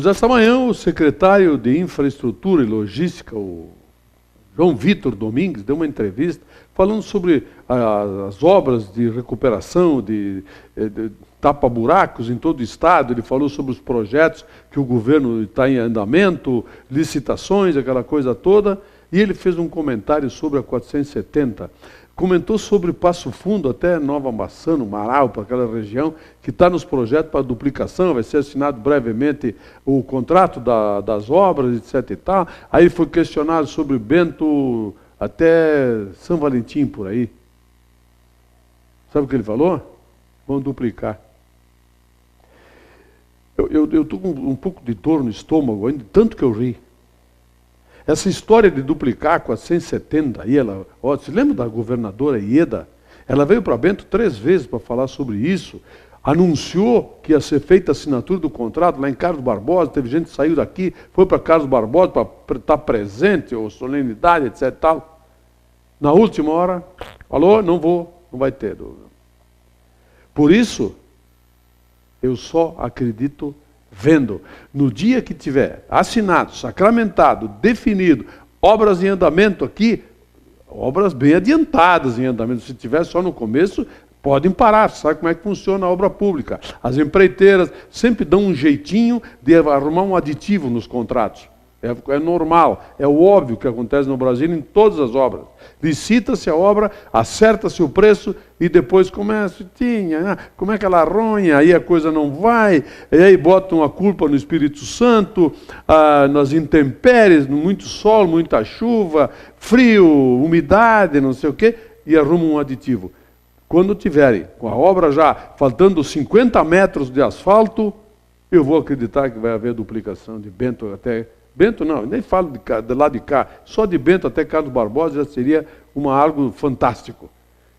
Pois esta manhã o secretário de Infraestrutura e Logística, o João Vitor Domingues, deu uma entrevista falando sobre as obras de recuperação, de tapa-buracos em todo o estado. Ele falou sobre os projetos que o governo está em andamento, licitações, aquela coisa toda, e ele fez um comentário sobre a 470. Comentou sobre Passo Fundo, até Nova Maçã, no Marau, para aquela região, que está nos projetos para duplicação, vai ser assinado brevemente o contrato das obras, etc. e tal. Aí foi questionado sobre Bento até São Valentim, por aí. Sabe o que ele falou? Vão duplicar. Eu estou com um pouco de dor no estômago, ainda tanto que eu ri. Essa história de duplicar a 470, aí ela, você lembra da governadora Ieda? Ela veio para Bento 3 vezes para falar sobre isso, anunciou que ia ser feita a assinatura do contrato lá em Carlos Barbosa, teve gente que saiu daqui, foi para Carlos Barbosa para estar presente, ou solenidade, etc. Tal. Na última hora, falou, não vou, não vai ter. Por isso, eu só acredito vendo. No dia que tiver assinado, sacramentado, definido, obras em andamento aqui, obras bem adiantadas em andamento, se tiver só no começo, podem parar. Sabe como é que funciona a obra pública? As empreiteiras sempre dão um jeitinho de arrumar um aditivo nos contratos. É normal, é o óbvio que acontece no Brasil em todas as obras. Licita-se a obra, acerta-se o preço e depois começa, como é que ela arronha, aí a coisa não vai, e aí botam a culpa no Espírito Santo, nas intempéries, muito sol, muita chuva, frio, umidade, não sei o quê, e arrumam um aditivo. Quando tiverem com a obra já faltando 50 metros de asfalto, eu vou acreditar que vai haver duplicação de Bento até... Bento não, nem falo de lá de cá, só de Bento até Carlos Barbosa já seria algo fantástico.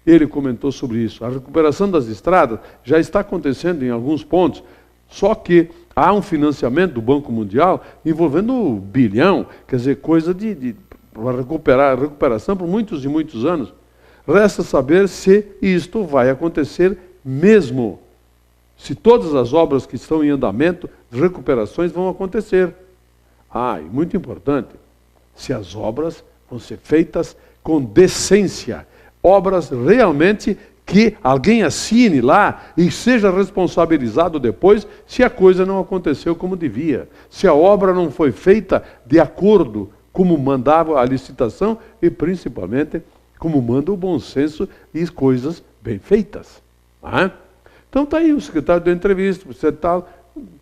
Ele comentou sobre isso. A recuperação das estradas já está acontecendo em alguns pontos, só que há um financiamento do Banco Mundial envolvendo $1 bilhão, quer dizer, coisa de recuperação por muitos e muitos anos. Resta saber se isto vai acontecer mesmo. Se todas as obras que estão em andamento, recuperações vão acontecer. E muito importante, se as obras vão ser feitas com decência, obras realmente que alguém assine lá e seja responsabilizado depois se a coisa não aconteceu como devia, se a obra não foi feita de acordo como mandava a licitação e principalmente como manda o bom senso e coisas bem feitas. Então está aí o secretário da entrevista, tal,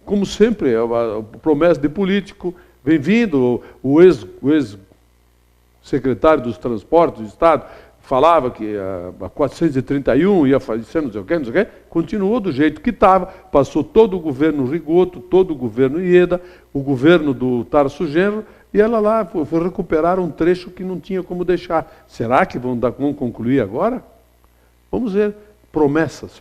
como sempre, a promessa de político. Bem-vindo, o ex-secretário dos Transportes do Estado falava que a 431 ia fazer não sei o quê, continuou do jeito que estava, passou todo o governo Rigoto, todo o governo Ieda, o governo do Tarso Genro, e ela lá foi recuperar um trecho que não tinha como deixar. Será que vão concluir agora? Vamos ver. Promessas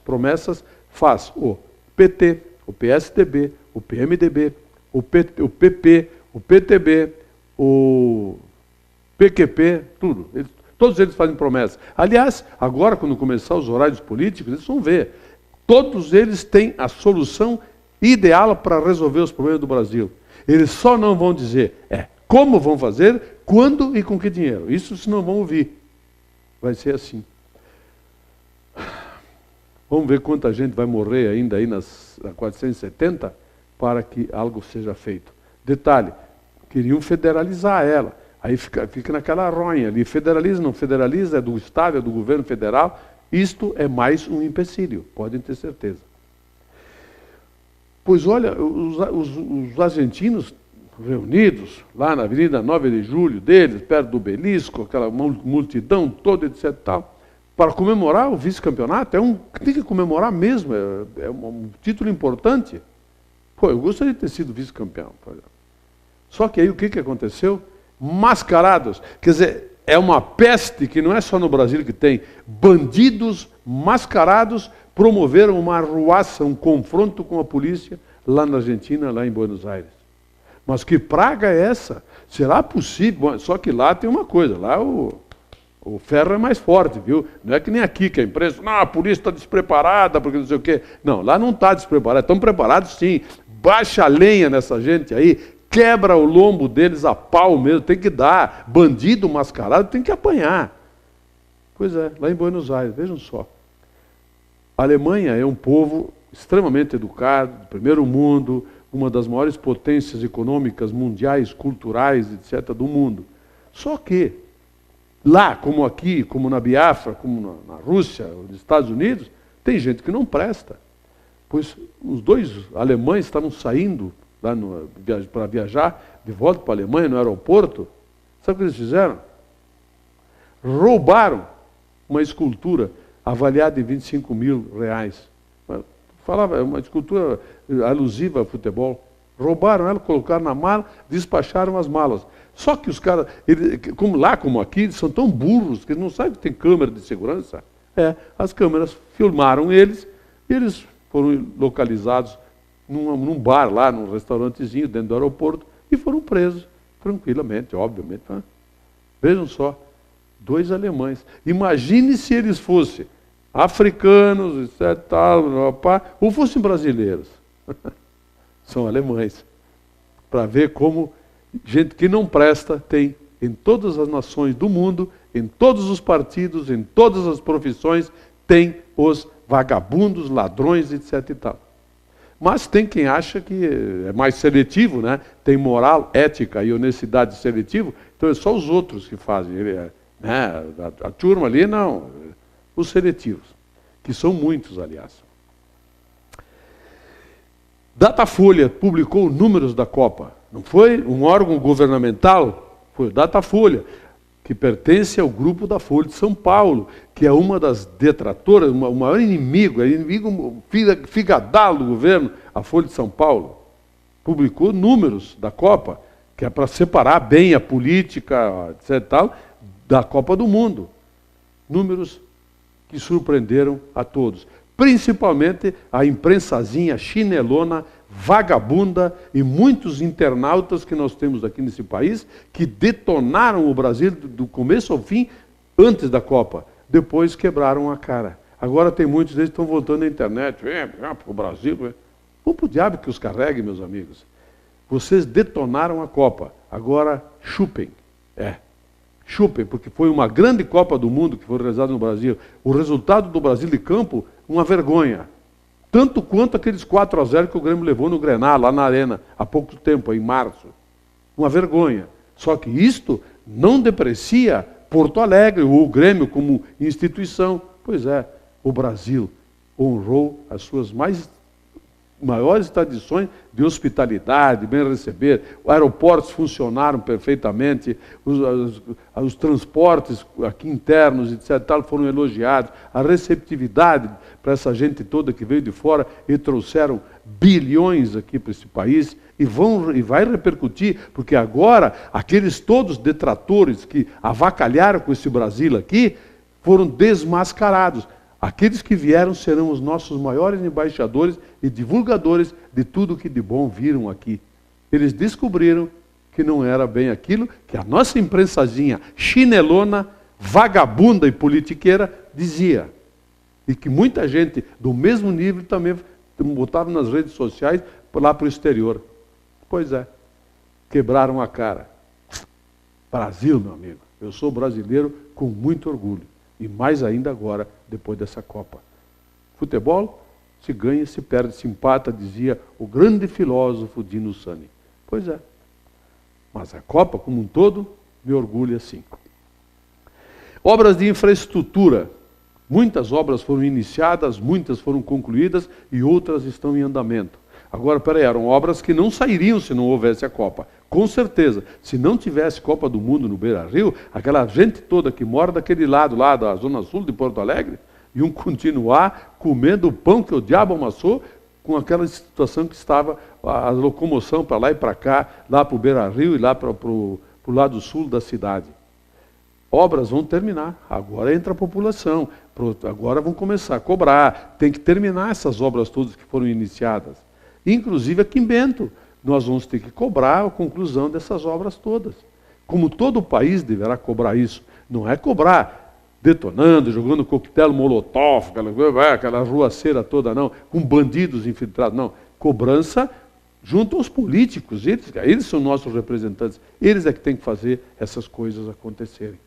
faz o PT, o PSDB, o PMDB, o PP, o PTB, o PQP, tudo. Todos eles fazem promessas. Aliás, agora quando começar os horários políticos, eles vão ver. Todos eles têm a solução ideal para resolver os problemas do Brasil. Eles só não vão dizer como vão fazer, quando e com que dinheiro. Isso vocês não vão ouvir. Vai ser assim. Vamos ver quanta gente vai morrer ainda aí na 470 para que algo seja feito. Detalhe, queriam federalizar ela. Aí fica naquela ronha ali. Federaliza, não federaliza, é do Estado, é do governo federal. Isto é mais um empecilho, podem ter certeza. Pois olha, os argentinos reunidos lá na Avenida 9 de Julho deles, perto do Obelisco, aquela multidão toda, etc. Tal, para comemorar o vice-campeonato, tem que comemorar mesmo, é um título importante. Eu gostaria de ter sido vice-campeão. Só que aí o que aconteceu? Mascarados. Quer dizer, é uma peste que não é só no Brasil que tem. Bandidos mascarados promoveram uma arruaça, um confronto com a polícia lá na Argentina, lá em Buenos Aires. Mas que praga é essa? Será possível? Bom, só que lá tem uma coisa, lá o ferro é mais forte, viu? Não é que nem aqui, que a imprensa, a polícia está despreparada, porque não sei o quê. Não, lá não está despreparada, estão preparados sim. baixa a lenha nessa gente aí, quebra o lombo deles a pau mesmo, tem que dar. Bandido mascarado tem que apanhar. Pois é, lá em Buenos Aires, vejam só. A Alemanha é um povo extremamente educado, do primeiro mundo, uma das maiores potências econômicas mundiais, culturais, etc., do mundo. Só que, lá, como aqui, como na Biafra, como na Rússia, nos Estados Unidos, tem gente que não presta. Pois os dois alemães estavam saindo lá para viajar de volta para a Alemanha, no aeroporto. Sabe o que eles fizeram? Roubaram uma escultura avaliada em R$ 25.000. Falava, é uma escultura alusiva ao futebol. Roubaram ela, colocaram na mala, despacharam as malas. Só que os caras, como lá como aqui, eles são tão burros que eles não sabem que tem câmera de segurança. As câmeras filmaram eles, e eles foram localizados num bar lá, num restaurantezinho dentro do aeroporto, e foram presos, tranquilamente, obviamente. Né? Vejam só, 2 alemães. Imagine se eles fossem africanos, etc., ou fossem brasileiros. São alemães. Para ver como gente que não presta tem em todas as nações do mundo, em todos os partidos, em todas as profissões, tem os vagabundos, ladrões, etc. e tal. Mas tem quem acha que é mais seletivo, né? Tem moral, ética e honestidade seletivo, então é só os outros que fazem. Né? A turma ali, não. Os seletivos, que são muitos, aliás. Datafolha publicou números da Copa. Não foi um órgão governamental, foi o Datafolha, que pertence ao grupo da Folha de São Paulo, que é uma das detratoras, o maior inimigo, figadalo do governo, a Folha de São Paulo. Publicou números da Copa, que é para separar bem a política, etc., tal, da Copa do Mundo. Números que surpreenderam a todos. Principalmente a imprensazinha chinelona, vagabunda e muitos internautas que nós temos aqui nesse país que detonaram o Brasil do começo ao fim antes da Copa. Depois quebraram a cara. Agora tem muitos deles que estão voltando à internet. Para o Brasil. Vamos para o diabo que os carregue, meus amigos. Vocês detonaram a Copa. Agora chupem. Chupem, porque foi uma grande Copa do Mundo que foi realizada no Brasil. O resultado do Brasil de campo, uma vergonha. Tanto quanto aqueles 4-0 que o Grêmio levou no Grenal, lá na Arena, há pouco tempo, em março. Uma vergonha. Só que isto não deprecia Porto Alegre, ou o Grêmio como instituição. Pois é, o Brasil honrou as suas maiores tradições de hospitalidade, bem receber. Os aeroportos funcionaram perfeitamente, os transportes aqui internos, etc., foram elogiados. A receptividade para essa gente toda que veio de fora e trouxeram bilhões aqui para esse país e vai repercutir, porque agora aqueles todos detratores que avacalharam com esse Brasil aqui foram desmascarados. Aqueles que vieram serão os nossos maiores embaixadores e divulgadores de tudo que de bom viram aqui. Eles descobriram que não era bem aquilo que a nossa imprensazinha chinelona, vagabunda e politiqueira dizia. E que muita gente do mesmo nível também botava nas redes sociais lá para o exterior. Pois é, quebraram a cara. Brasil, meu amigo, eu sou brasileiro com muito orgulho. E mais ainda agora, depois dessa Copa. Futebol, se ganha, se perde, se empata, dizia o grande filósofo Dino Sani. Pois é. Mas a Copa, como um todo, me orgulha sim. Obras de infraestrutura. Muitas obras foram iniciadas, muitas foram concluídas e outras estão em andamento. Agora, peraí, eram obras que não sairiam se não houvesse a Copa. Com certeza, se não tivesse Copa do Mundo no Beira-Rio, aquela gente toda que mora daquele lado lá da Zona Sul de Porto Alegre, iam continuar comendo o pão que o diabo amassou com aquela situação que estava a locomoção para lá e para cá, lá para o Beira-Rio e lá para o lado sul da cidade. Obras vão terminar, agora entra a população, agora vão começar a cobrar, tem que terminar essas obras todas que foram iniciadas. Inclusive aqui em Bento, nós vamos ter que cobrar a conclusão dessas obras todas. Como todo o país deverá cobrar isso. Não é cobrar detonando, jogando coquetel molotov, aquela ruaceira toda, não, com bandidos infiltrados, não. Cobrança junto aos políticos, eles são nossos representantes, eles é que têm que fazer essas coisas acontecerem.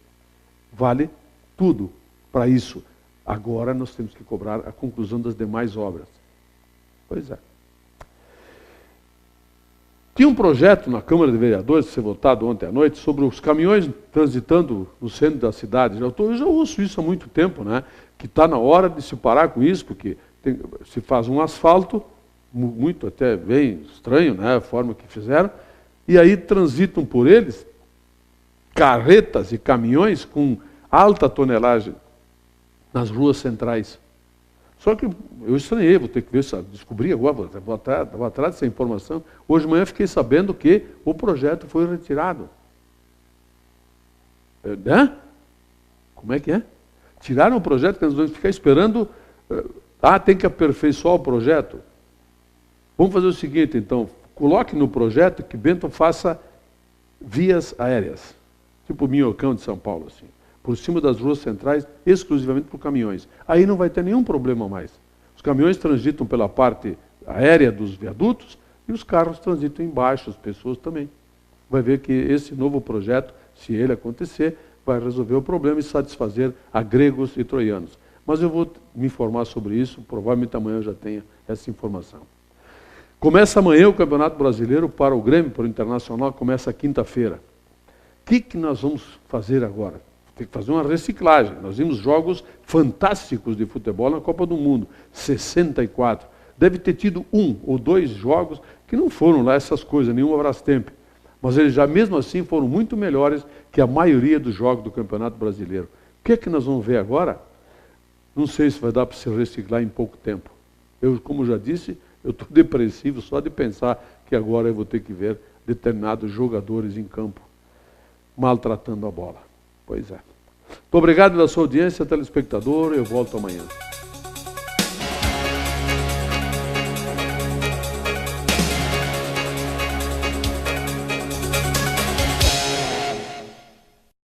Vale tudo para isso. Agora nós temos que cobrar a conclusão das demais obras. Pois é. Tinha um projeto na Câmara de Vereadores, que foi votado ontem à noite, sobre os caminhões transitando no centro da cidade. Eu já ouço isso há muito tempo, né? Que está na hora de se parar com isso, porque se faz um asfalto, muito até bem estranho, né? A forma que fizeram, e aí transitam por eles carretas e caminhões com alta tonelagem nas ruas centrais. Só que eu estranhei, vou ter que ver, descobri agora, vou atrás dessa informação. Hoje de manhã fiquei sabendo que o projeto foi retirado. Né? Como é que é? Tiraram o projeto, que nós vamos ficar esperando. Tem que aperfeiçoar o projeto. Vamos fazer o seguinte, então, coloque no projeto que Bento faça vias aéreas, tipo o Minhocão de São Paulo, assim, por cima das ruas centrais, exclusivamente por caminhões. Aí não vai ter nenhum problema mais. Os caminhões transitam pela parte aérea dos viadutos e os carros transitam embaixo, as pessoas também. Vai ver que esse novo projeto, se ele acontecer, vai resolver o problema e satisfazer a gregos e troianos. Mas eu vou me informar sobre isso, provavelmente amanhã eu já tenha essa informação. Começa amanhã o Campeonato Brasileiro para o Grêmio, para o Internacional, começa quinta-feira. O que nós vamos fazer agora? Tem que fazer uma reciclagem. Nós vimos jogos fantásticos de futebol na Copa do Mundo, 64. Deve ter tido 1 ou 2 jogos que não foram lá essas coisas, nenhum Brastemp. Mas eles já mesmo assim foram muito melhores que a maioria dos jogos do Campeonato Brasileiro. O que é que nós vamos ver agora? Não sei se vai dar para se reciclar em pouco tempo. Eu, como já disse, eu estou depressivo só de pensar que agora eu vou ter que ver determinados jogadores em campo maltratando a bola. Pois é. Muito obrigado pela sua audiência, telespectador. Eu volto amanhã.